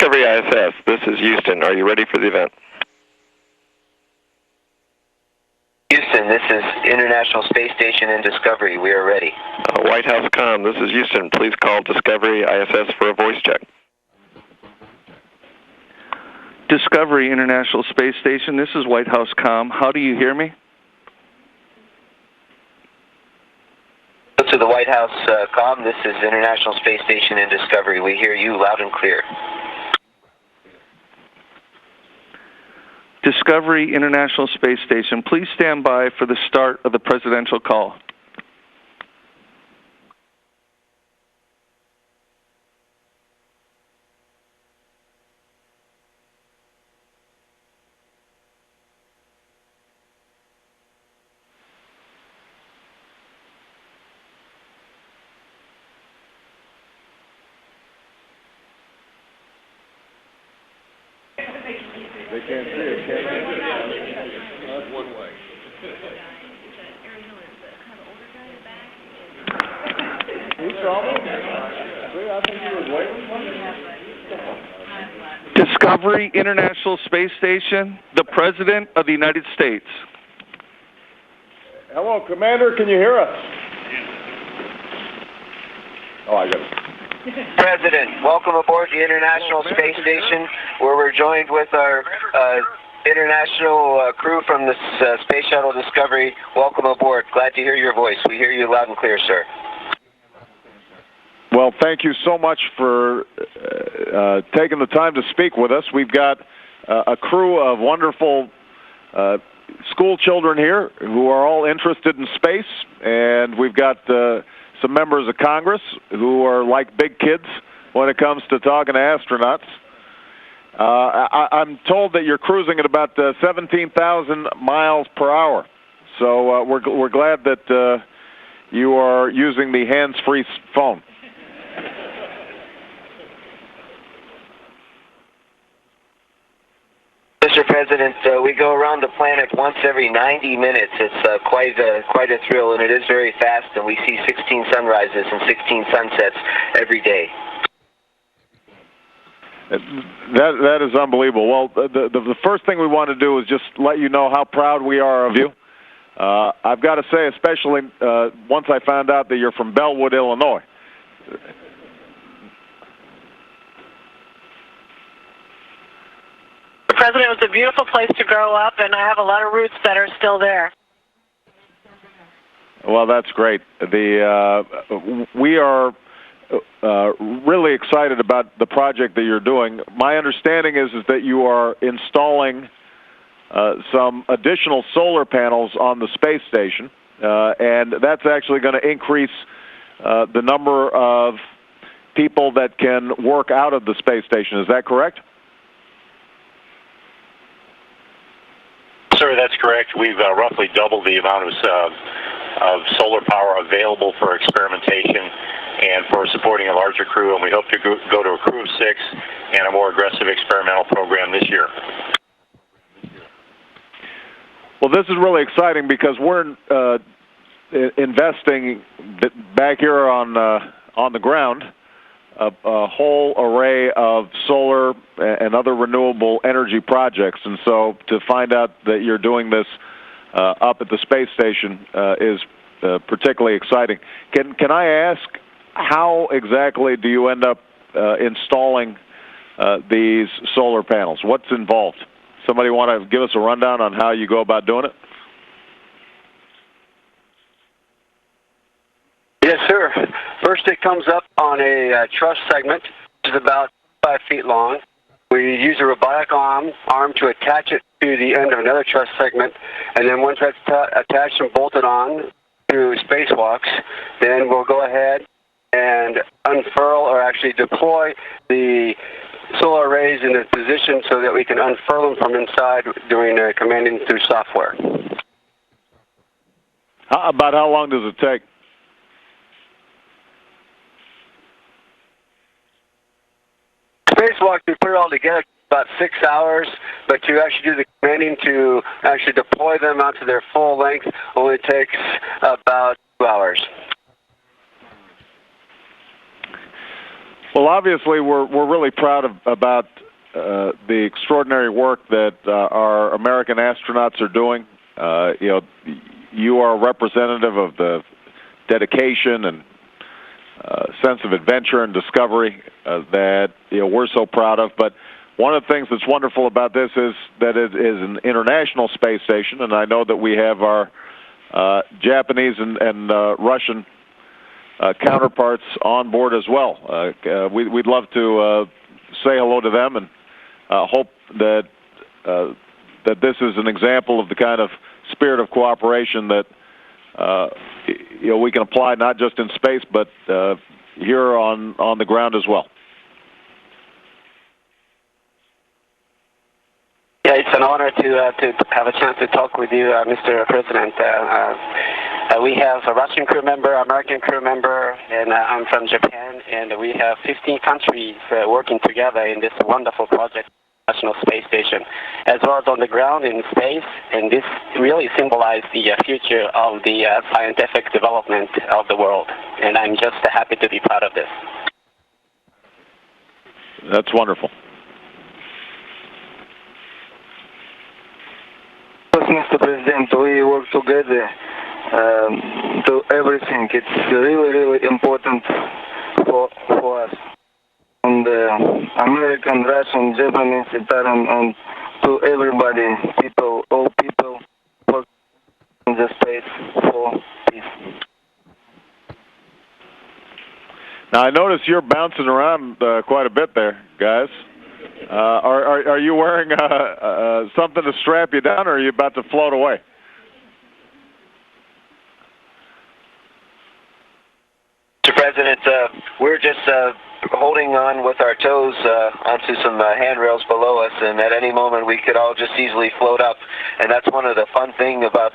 Discovery ISS, this is Houston. Are you ready for the event? Houston, this is International Space Station and Discovery. We are ready. White House comm, this is Houston. Please call Discovery ISS for a voice check. Discovery International Space Station, this is White House comm. How do you hear me? To the White House comm, this is International Space Station and Discovery. We hear you loud and clear. Discovery International Space Station, please stand by for the start of the presidential call. They can't see it, can they? That's one way. You saw them? See, I think he was waiting for you. Discovery International Space Station, the President of the United States. Hello, Commander, can you hear us? Oh, I got it. President, welcome aboard the International Space Station, where we're joined with our international crew from the Space Shuttle Discovery. Welcome aboard. Glad to hear your voice. We hear you loud and clear, sir. Well, thank you so much for taking the time to speak with us. We've got a crew of wonderful school children here who are all interested in space, and we've got some members of Congress who are like big kids when it comes to talking to astronauts. I'm told that you're cruising at about 17,000 miles per hour, so we're glad that you are using the hands-free phone. Mr. President, we go around the planet once every 90 minutes. It's quite a thrill, and it is very fast, and we see 16 sunrises and 16 sunsets every day. That is unbelievable. Well, the first thing we want to do is just let you know how proud we are of you. I've got to say, especially once I found out that you're from Bellwood, Illinois. President, it was a beautiful place to grow up, and I have a lot of roots that are still there. Well, that's great. We are really excited about the project that you're doing. My understanding is that you are installing some additional solar panels on the space station, and that's actually going to increase the number of people that can work out of the space station. Is that correct? Sir, that's correct. We've roughly doubled the amount of solar power available for experimentation and for supporting a larger crew, and we hope to go to a crew of 6 and a more aggressive experimental program this year. Well, this is really exciting because we're investing back here on the ground a whole array of solar and other renewable energy projects, and so to find out that you're doing this up at the space station is particularly exciting. Can I ask, how exactly do you end up installing these solar panels? What's involved? Somebody want to give us a rundown on how you go about doing it? Yes, sir. First, it comes up on a truss segment, which is about 5 feet long. We use a robotic arm to attach it to the end of another truss segment, and then once that's attached and bolted on to spacewalks, then we'll go ahead and unfurl, or actually deploy, the solar arrays in a position so that we can unfurl them from inside doing commanding through software. About how long does it take? Spacewalk, we put it all together about 6 hours, but to actually do the commanding to actually deploy them out to their full length only takes about 2 hours. Well, obviously, we're really proud about the extraordinary work that our American astronauts are doing. You are a representative of the dedication and sense of adventure and discovery that we're so proud of. But one of the things that's wonderful about this is that it is an international space station, and I know that we have our Japanese and Russian counterparts on board as well. We'd love to say hello to them and hope that this is an example of the kind of spirit of cooperation that we can apply not just in space but here on the ground as well. Yeah, it's an honor to have a chance to talk with you, Mr. President. We have a Russian crew member, American crew member, and I'm from Japan, and we have 15 countries working together in this wonderful project, National Space Station, as well as on the ground in space, and this really symbolizes the future of the scientific development of the world, and I'm just happy to be part of this. That's wonderful. Mr. President, we work together to everything. It's really important for us. And American, Russian, Japanese, Italian, and to everybody, all people work in the space for peace. Now, I notice you're bouncing around quite a bit there, guys. Are you wearing something to strap you down, or are you about to float away? Mr. President, we're just holding on with our toes onto some handrails below us, and at any moment we could all just easily float up. And that's one of the fun things about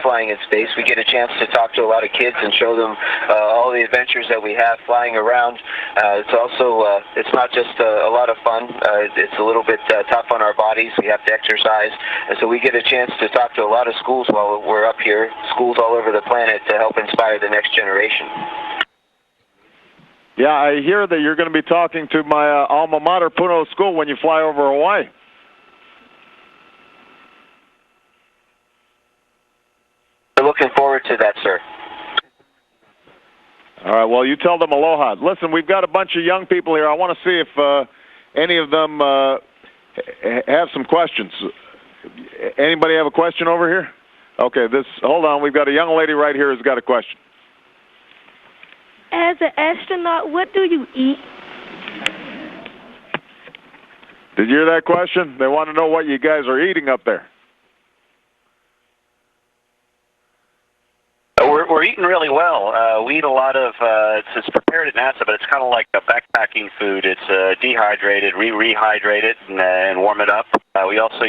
flying in space. We get a chance to talk to a lot of kids and show them all the adventures that we have flying around. It's also, it's not just a lot of fun. It's a little bit tough on our bodies. We have to exercise. And so we get a chance to talk to a lot of schools while we're up here, schools all over the planet, to help inspire the next generation. Yeah, I hear that you're going to be talking to my alma mater, Puno School, when you fly over Hawaii. We're looking forward to that, sir. All right, well, you tell them aloha. Listen, we've got a bunch of young people here. I want to see if any of them have some questions. Anybody have a question over here? Okay, hold on. We've got a young lady right here who's got a question. As an astronaut, what do you eat? Did you hear that question? They want to know what you guys are eating up there. We're eating really well. We eat a lot of, it's prepared at NASA, but it's kind of like a backpacking food. It's dehydrated, rehydrate it, and warm it up. We also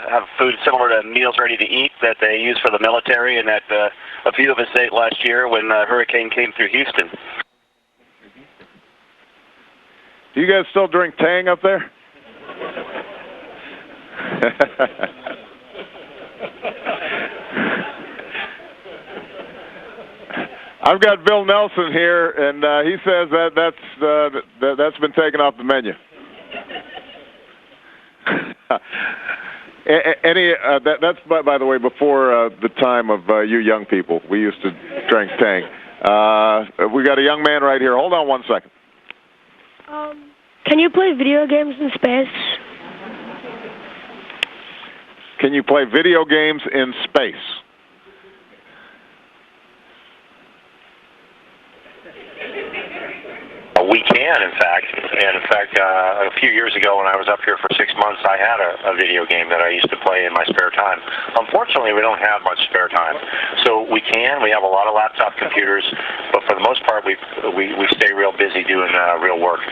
have food similar to meals ready to eat that they use for the military and that a few of us ate last year when the hurricane came through Houston. Do you guys still drink Tang up there? I've got Bill Nelson here, and he says that's been taken off the menu. That's by the way before the time of you young people. We used to drink Tang. We got a young man right here. Hold on one second. Can you play video games in space? Can you play video games in space? We can, in fact. And in fact, a few years ago when I was up here for 6 months, I had a video game that I used to play in my spare time. Unfortunately, we don't have much spare time. So we can. We have a lot of laptop computers, but for the most part, we stay real busy doing real work.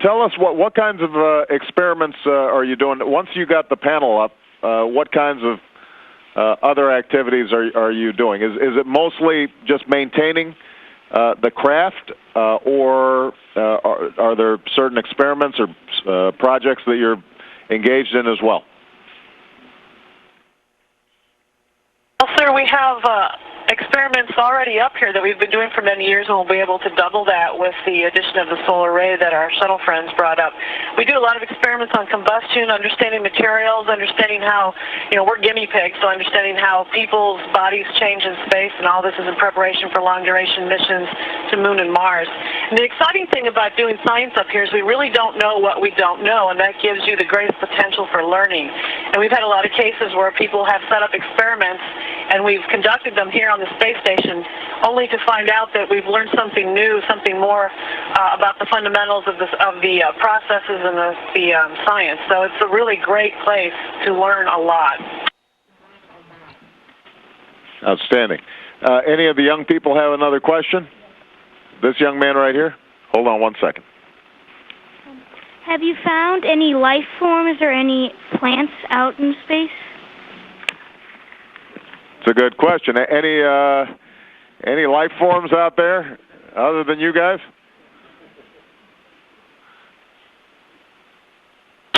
Tell us what kinds of experiments are you doing? Once you got the panel up, what kinds of other activities are you doing? Is it mostly just maintaining the craft, or are there certain experiments or projects that you're engaged in as well? Well, sir, we have experiments already up here that we've been doing for many years, and we'll be able to double that with the addition of the solar array that our shuttle friends brought up. We do a lot of experiments on combustion, understanding materials, understanding how, we're guinea pigs, so understanding how people's bodies change in space, and all this is in preparation for long-duration missions to Moon and Mars. And the exciting thing about doing science up here is we really don't know what we don't know, and that gives you the greatest potential for learning. And we've had a lot of cases where people have set up experiments, and we've conducted them here on the space station, only to find out that we've learned something new, something more about the fundamentals of the processes and the science. So it's a really great place to learn a lot. Outstanding. Any of the young people have another question? This young man right here? Hold on one second. Have you found any life forms or any plants out in space? It's a good question. Any life forms out there other than you guys?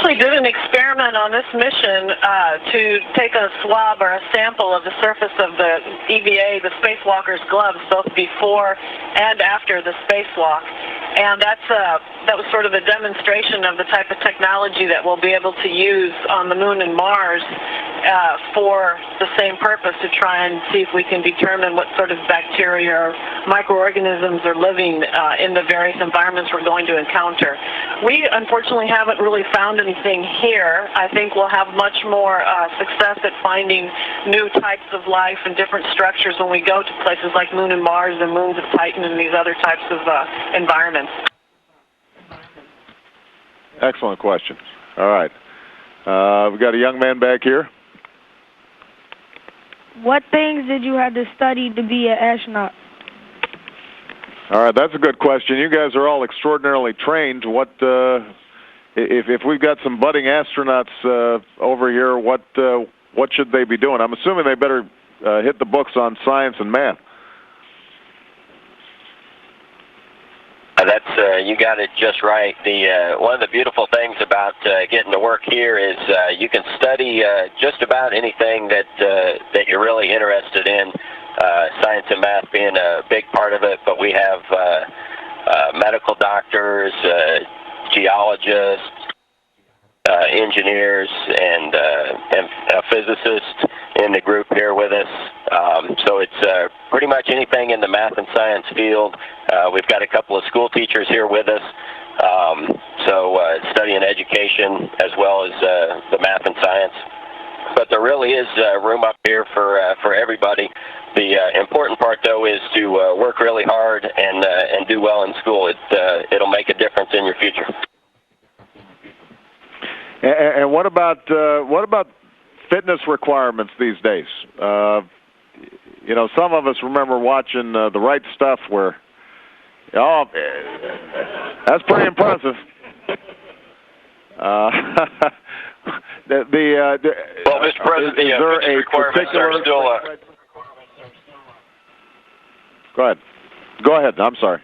We did an experiment on this mission to take a swab or a sample of the surface of the EVA, the spacewalker's gloves, both before and after the spacewalk. And that was sort of a demonstration of the type of technology that we'll be able to use on the Moon and Mars for the same purpose, to try and see if we can determine what sort of bacteria or microorganisms are living in the various environments we're going to encounter. We unfortunately haven't really found anything here. I think we'll have much more success at finding new types of life and different structures when we go to places like Moon and Mars, the moons of Titan, and these other types of environments. Excellent question. All right. We've got a young man back here. What things did you have to study to be an astronaut? All right, that's a good question. You guys are all extraordinarily trained. What if we've got some budding astronauts over here? What should they be doing? I'm assuming they better hit the books on science and math. That's you got it just right. The one of the beautiful things about getting to work here is you can study just about anything that you're really interested in. Science and math being a big part of it, but we have medical doctors, geologists, engineers, and a physicist in the group here with us. So it's pretty much anything in the math and science field. We've got a couple of school teachers here with us, so studying education as well as the math and science. But there really is room up here for everybody. The important part, though, is to work really hard and do well in school. It'll make a difference in your future. And what about fitness requirements these days? Some of us remember watching The Right Stuff, where that's pretty impressive. Well, Mr. President, the fitness requirements are still. Go ahead. I'm sorry.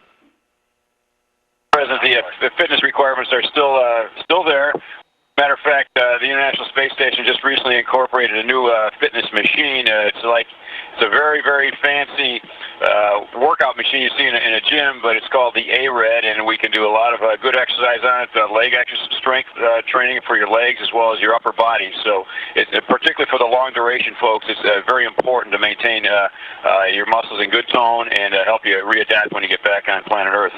President, the fitness requirements are still there. Matter of fact, the International Space Station just recently incorporated a new fitness machine. It's a very, very fancy workout machine you see in a gym, but it's called the A-Red, and we can do a lot of good exercise on it, leg strength training for your legs as well as your upper body. So, particularly for the long-duration folks, it's very important to maintain your muscles in good tone and help you readapt when you get back on planet Earth.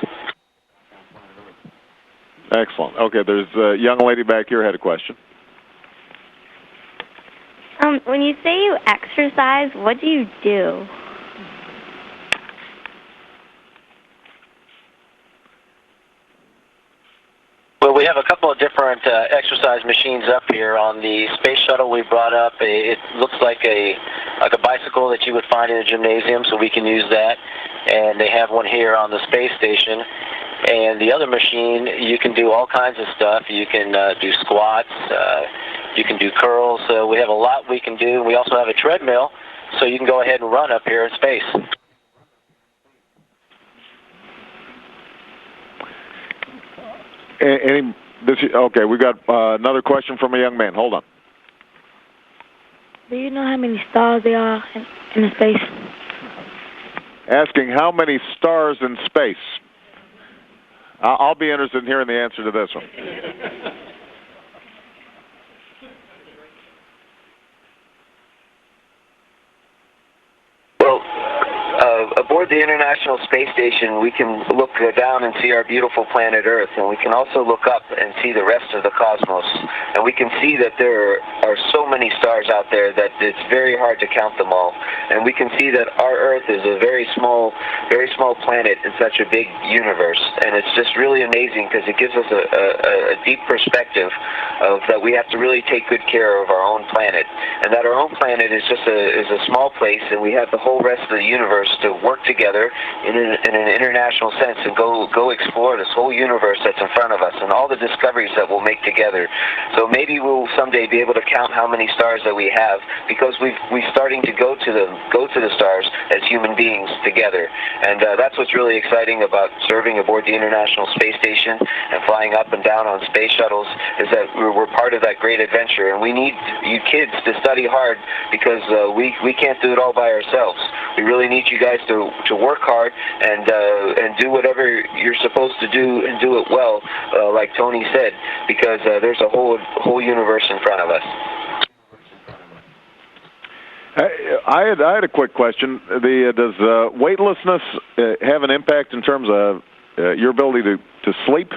Excellent. Okay, there's a young lady back here had a question. When you say you exercise, what do you do? Well, we have a couple of different exercise machines up here. On the space shuttle we brought up, it looks like a bicycle that you would find in a gymnasium, so we can use that. And they have one here on the space station. And the other machine, you can do all kinds of stuff. You can do squats, you can do curls. So we have a lot we can do. We also have a treadmill, so you can go ahead and run up here in space. Okay, we got another question from a young man. Hold on. Do you know how many stars there are in space? asking how many stars in space. I'll be interested in hearing the answer to this one. Aboard the International Space Station, we can look down and see our beautiful planet Earth, and we can also look up and see the rest of the cosmos. And we can see that there are so many stars out there that it's very hard to count them all. And we can see that our Earth is a very small planet in such a big universe. And it's just really amazing because it gives us a deep perspective of that we have to really take good care of our own planet, and that our own planet is just a small place, and we have the whole rest of the universe to work together in an international sense and go explore this whole universe that's in front of us and all the discoveries that we'll make together. So maybe we'll someday be able to count how many stars that we have, because we're starting to go to the stars as human beings together. And that's what's really exciting about serving aboard the International Space Station and flying up and down on space shuttles, is that we're part of that great adventure. And we need you kids to study hard, because we can't do it all by ourselves. We really need you guys to work hard and do whatever you're supposed to do, and do it well, like Tony said, because there's a whole universe in front of us. I had a quick question. Does weightlessness have an impact in terms of your ability to sleep?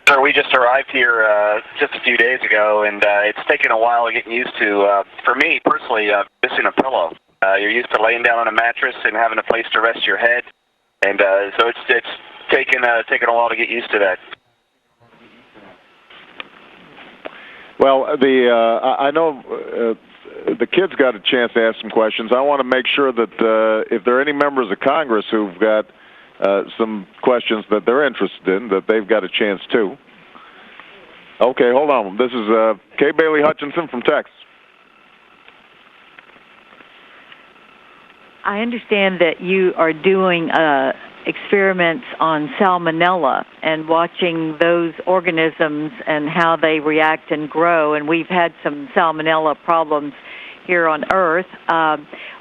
Sir, we just arrived here just a few days ago, and it's taken a while getting used to, for me personally, missing a pillow. You're used to laying down on a mattress and having a place to rest your head, and so it's taken a while to get used to that. Well, I know the kids got a chance to ask some questions. I want to make sure that if there are any members of Congress who've got some questions that they're interested in, that they've got a chance too. Okay, hold on. This is Kay Bailey Hutchinson from Texas. I understand that you are doing experiments on salmonella and watching those organisms and how they react and grow, and we've had some salmonella problems here on Earth.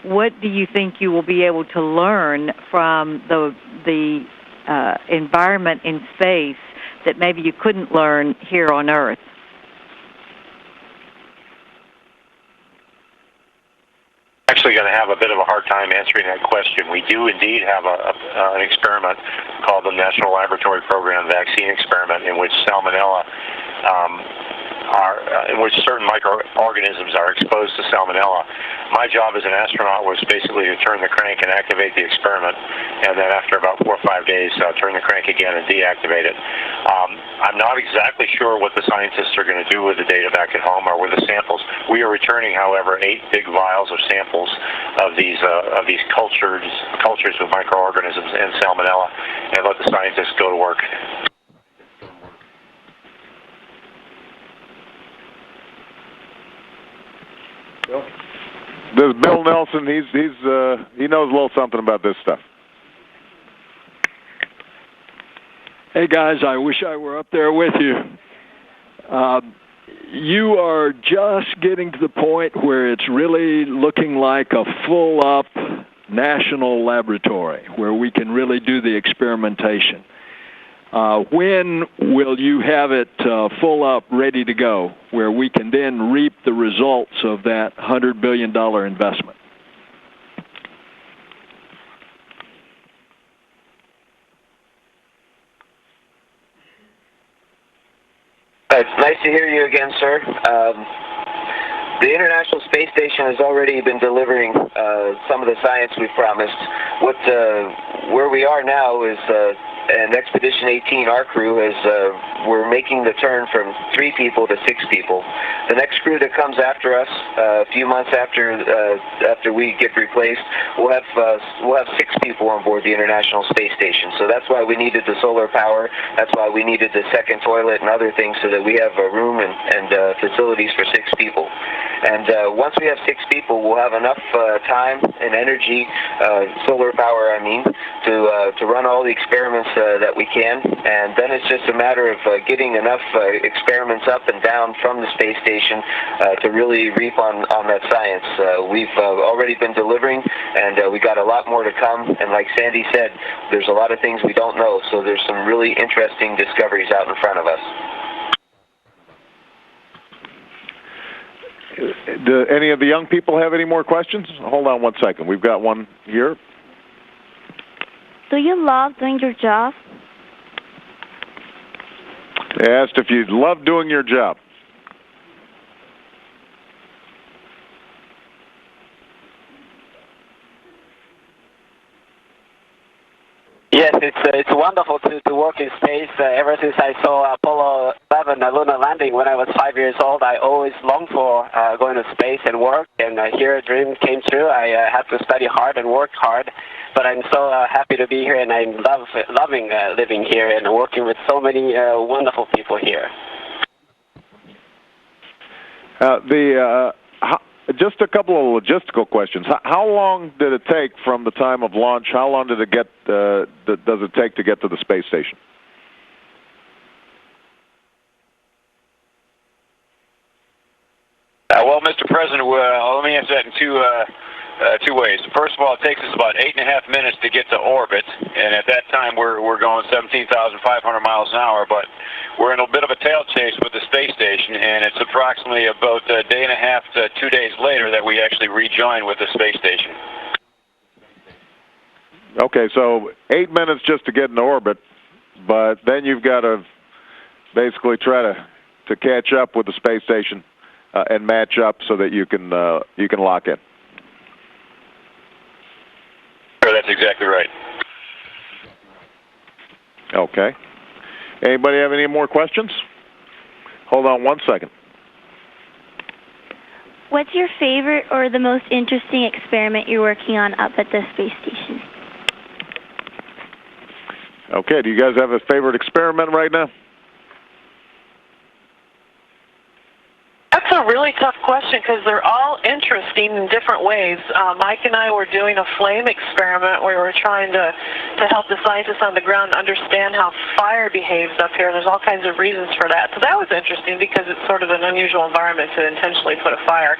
What do you think you will be able to learn from the environment in space that maybe you couldn't learn here on Earth? Actually going to have a bit of a hard time answering that question. We do indeed have an experiment called the National Laboratory Program Vaccine Experiment, in which salmonella in which certain microorganisms are exposed to salmonella. My job as an astronaut was basically to turn the crank and activate the experiment, and then after about 4 or 5 days, turn the crank again and deactivate it. I'm not exactly sure what the scientists are going to do with the data back at home or with the samples. We are returning, however, 8 big vials of samples of these cultures with microorganisms and salmonella, and let the scientists go to work. This is Bill Nelson. He knows a little something about this stuff. Hey guys, I wish I were up there with you. You are just getting to the point where it's really looking like a full-up national laboratory where we can really do the experimentation. When will you have it full up, ready to go, where we can then reap the results of that $100 billion investment? It's nice to hear you again, sir. The International Space Station has already been delivering some of the science we promised. Where we are now is, and Expedition 18, our crew, we're making the turn from 3 people to 6 people. The next crew that comes after us, a few months after we get replaced, we'll have 6 people on board the International Space Station. So that's why we needed the solar power. That's why we needed the second toilet and other things, so that we have a room and facilities for 6 people. And once we have 6 people, we'll have enough time and energy, solar power, I mean, to run all the experiments that we can. And then it's just a matter of getting enough experiments up and down from the space station to really reap on that science. We've already been delivering, and we got a lot more to come. And like Sandy said, there's a lot of things we don't know, so there's some really interesting discoveries out in front of us. Do any of the young people have any more questions? Hold on one second. We've got one here. Do you love doing your job? They asked if you love doing your job. Yes, it's wonderful to work in space. Ever since I saw Apollo 11 lunar landing when I was 5 years old, I always longed for going to space and work. And here a dream came true. I had to study hard and work hard, but I'm so happy to be here, and I'm loving living here and working with so many wonderful people here. Just a couple of logistical questions. How long did it take from the time of launch? How long did it get? Does it take to get to the space station? Well, Mr. President, let me answer that in two ways. First of all, it takes us about 8.5 minutes to get to orbit, and at that time we're going 17,500 miles an hour, but we're in a bit of a tail chase with the space station, and it's approximately about a day and a half to 2 days later that we actually rejoin with the space station. Okay, so 8 minutes just to get in orbit, but then you've got to basically try to catch up with the space station and match up so that you can lock in. Sure, that's exactly right. Okay. Anybody have any more questions? Hold on one second. What's your favorite or the most interesting experiment you're working on up at the space station? Okay, do you guys have a favorite experiment right now? That's a really tough question because they're all interesting in different ways. Mike and I were doing a flame experiment where we were trying to help the scientists on the ground understand how fire behaves up here. There's all kinds of reasons for that. So that was interesting because it's sort of an unusual environment to intentionally put a fire.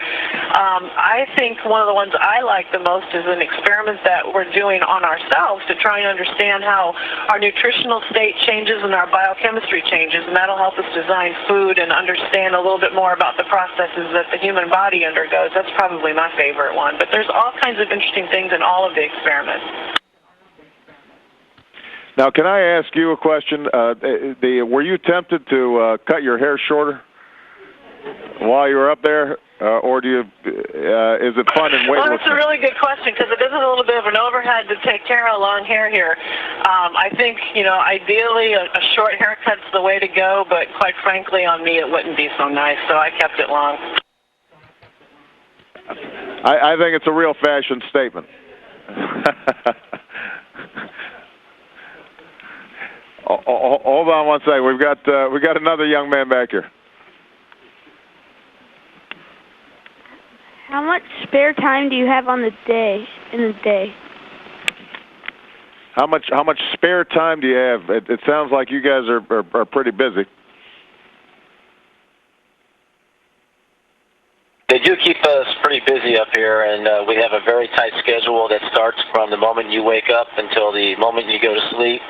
I think one of the ones I like the most is an experiment that we're doing on ourselves to try and understand how our nutritional state changes and our biochemistry changes, and that'll help us design food and understand a little bit more about the processes that the human body undergoes. That's probably my favorite one. But there's all kinds of interesting things in all of the experiments. Now, can I ask you a question? Were you tempted to cut your hair shorter while you were up there, or do you? Is it fun and weightless? Well, that's a really good question because it is a little bit of an overhead to take care of long hair here. I think, ideally a short haircut's the way to go, but quite frankly, on me it wouldn't be so nice, so I kept it long. I think it's a real fashion statement. Hold on one second. We got another young man back here. How much spare time do you have in the day? How much spare time do you have? It sounds like you guys are pretty busy. They do keep us pretty busy up here, and we have a very tight schedule that starts from the moment you wake up until the moment you go to sleep.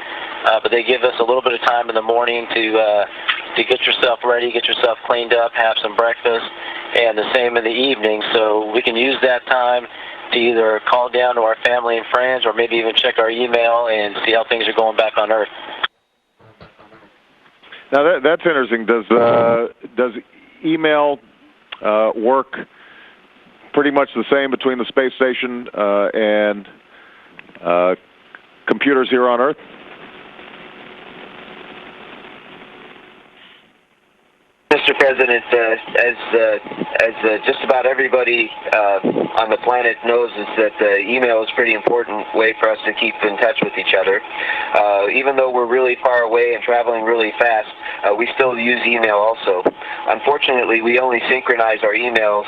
But they give us a little bit of time in the morning to get yourself ready, get yourself cleaned up, have some breakfast, and the same in the evening. So we can use that time to either call down to our family and friends or maybe even check our email and see how things are going back on Earth. Now, that's interesting. Does email work pretty much the same between the space station and computers here on Earth? Mr. President, as just about everybody on the planet knows, is that email is a pretty important way for us to keep in touch with each other. Even though we're really far away and traveling really fast, we still use email also. unfortunately, we only synchronize our emails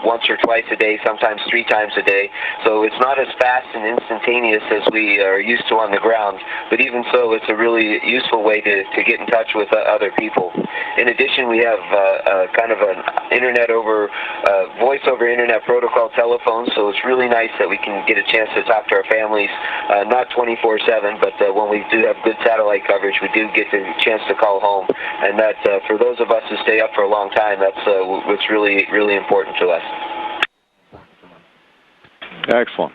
once or twice a day, sometimes 3 times a day. So it's not as fast and instantaneous as we are used to on the ground. But even so, it's a really useful way to get in touch with other people. In addition, we have kind of an voice over internet protocol telephone, so it's really nice that we can get a chance to talk to our families, not 24/7, but when we do have good satellite coverage, we do get the chance to call home. And that, for those of us who stay up for a long time, that's what's really, really important to us. Excellent.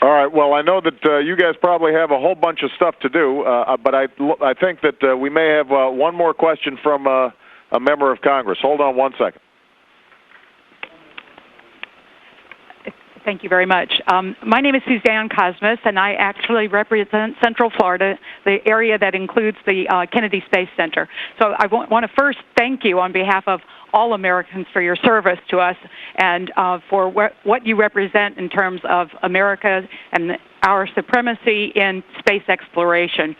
All right. Well, I know that you guys probably have a whole bunch of stuff to do, but I think that we may have one more question from a member of Congress. Hold on one second. Thank you very much. My name is Suzanne Cosmas, and I actually represent Central Florida, the area that includes the Kennedy Space Center. So I want to first thank you on behalf of all Americans for your service to us and for what you represent in terms of America and our supremacy in space exploration,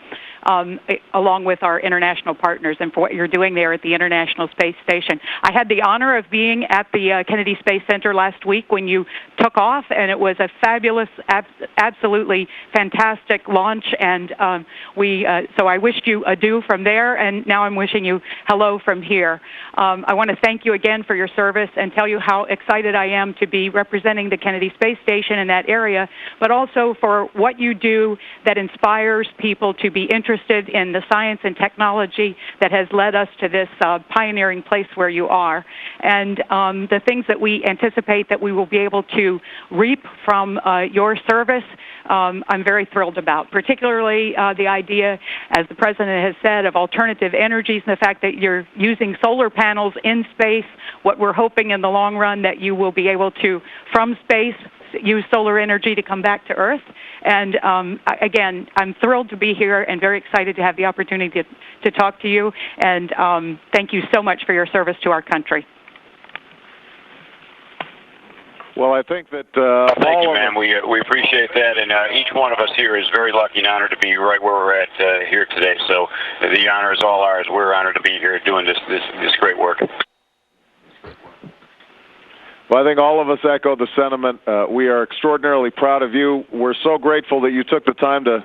along with our international partners, and for what you're doing there at the International Space Station. I had the honor of being at the Kennedy Space Center last week when you took off, and it was a fabulous, absolutely fantastic launch, and so I wished you adieu from there, and now I'm wishing you hello from here. I want to thank you again for your service and tell you how excited I am to be representing the Kennedy Space Station in that area, but also for what you do that inspires people to be interested in the science and technology that has led us to this pioneering place where you are, and the things that we anticipate that we will be able to reap from your service. I'm very thrilled about, particularly the idea, as the President has said, of alternative energies and the fact that you're using solar panels in space. What we're hoping in the long run that you will be able to, from space, use solar energy to come back to Earth. And again, I'm thrilled to be here and very excited to have the opportunity to talk to you. And thank you so much for your service to our country. Well, I think that thank you, ma'am. We appreciate that, and each one of us here is very lucky and honored to be right where we're at here today. So the honor is all ours. We're honored to be here doing this great work. Well, I think all of us echo the sentiment. We are extraordinarily proud of you. We're so grateful that you took the time to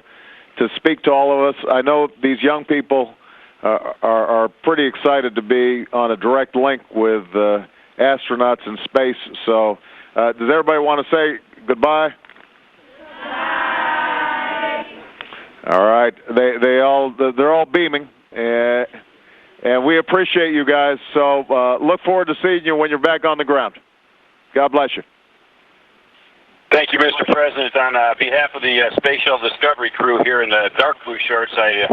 speak to all of us. I know these young people are pretty excited to be on a direct link with astronauts in space. So does everybody want to say goodbye? Goodbye. All right. They're all beaming, and we appreciate you guys. So look forward to seeing you when you're back on the ground. God bless you. Thank you, Mr. President. On behalf of the Space Shuttle Discovery Crew here in the dark blue shirts, I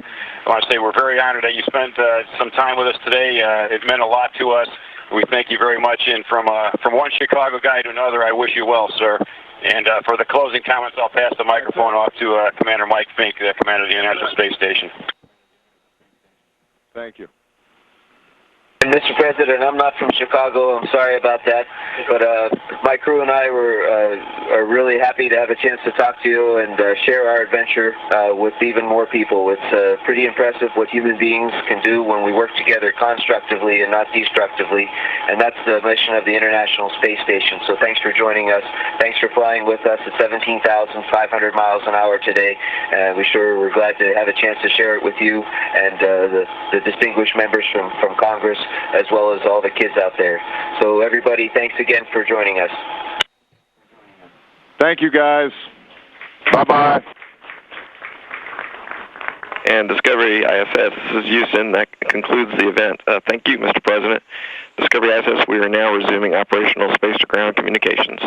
want to say we're very honored that you spent some time with us today. It meant a lot to us. We thank you very much. And from one Chicago guy to another, I wish you well, sir. And for the closing comments, I'll pass the microphone off to Commander Mike Fink, the commander of the International Space Station. Thank you. Mr. President, I'm not from Chicago. I'm sorry about that. But my crew and I are really happy to have a chance to talk to you and share our adventure with even more people. It's pretty impressive what human beings can do when we work together constructively and not destructively. And that's the mission of the International Space Station. So thanks for joining us. Thanks for flying with us at 17,500 miles an hour today. We're glad to have a chance to share it with you and the distinguished members from Congress, as well as all the kids out there. So everybody, thanks again for joining us. Thank you, guys. Bye-bye. And Discovery ISS, this is Houston. That concludes the event. Thank you, Mr. President. Discovery ISS, we are now resuming operational space-to-ground communications.